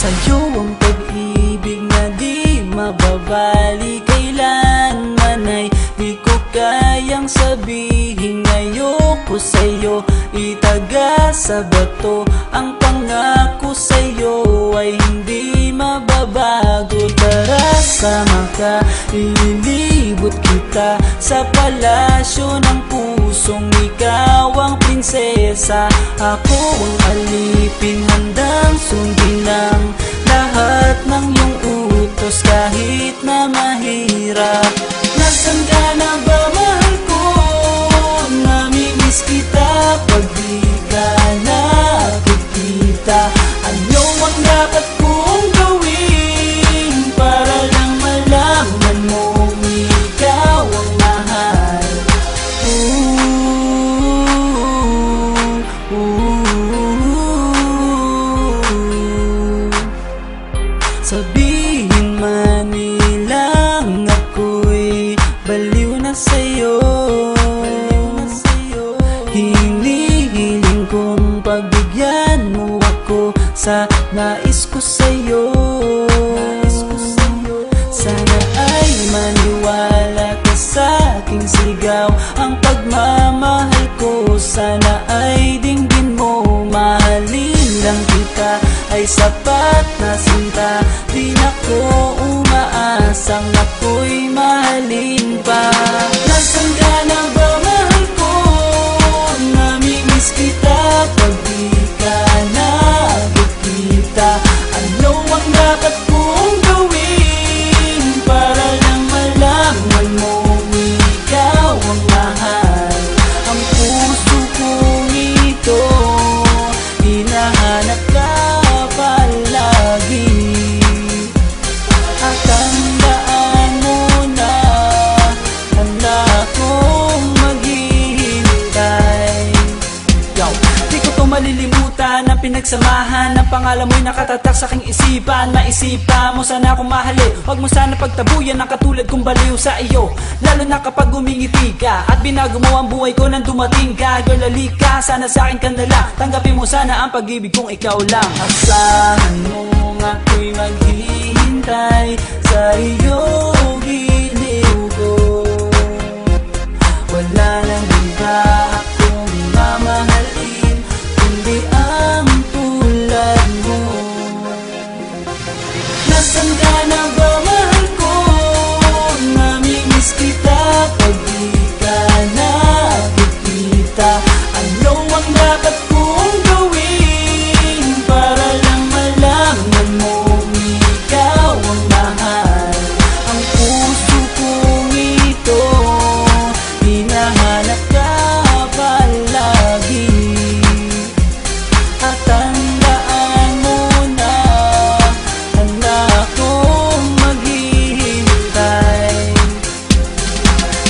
Sa'yo ang pag-ibig na di mababali, kailanman ay di ko kayang sabihin. Ayoko sa'yo itaga sa bato, ang pangako sa'yo ay hindi mababago. Tara sama ka, ililibot kita sa palasyo ng pusong ikaw ang prinsesa. Ako ang alipin, handang sundin ang lahat ng iyong utos kahit na mahirap. Nasaan ka na ba, mahal ko? Namimiss kita pag di ka nakikita. Ano ang dapat kong gawin para lang malaman mo ikaw ang mahal? Sabihin man nilang ako'y baliw na sa'yo, hinihiling kong pagbigyan mo ako sa nais ko sa'yo. Sana ay maniwala ka sa aking sigaw, ang pagmamahal ko sana ay dinggin mo. Mahalin lang kita ay sapat na sinta, di na ko umaasang ako'y mahalin pa. Nasaan ka na ba, mahal ko? Namimiss kita pag di ka nakikita. Ano ang dapat kong gawin para lang malaman mo ikaw ang mahal? Ang puso kong ito hinahanap ka palagi, at tandaan mo na handa akong maghihintay. Di ko to malilimutan ang pinagsamahan ng pangalan mo'y nakatatak sa aking isipan. Maisipan mo sana akong mahalin, huwag mo sana pagtabuyan ang katulad kong baliw sa iyo. Lalo na kapag umingiti ka at binago mo ang buhay ko nang dumating ka. Girl, halika, sana sa akin ka na lang, tanggapin mo sana ang pag-ibig kong ikaw lang. Asahan mo ako'y maghihintay sa iyong giliw ko. Wala nang iba akong mamahalin kundi ang tulad mo. Nasaan ka na ba, mahal ko? Namimiss kita pag di ka nakikita. Ano ang dapat kong gawin para lang malaman mo ikaw ang mahal? Ang puso kong ito hinahanap ka palagi, at tandaan mo na handa akong maghihintay.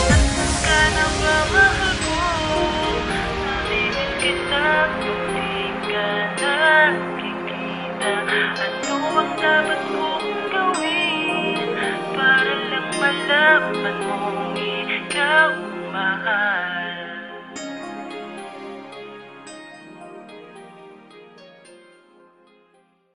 Nasaan ka na ba, mahal ko? Namimiss kita kung di ka nakikita. Ano ang dapat kong gawin para lang malaman mo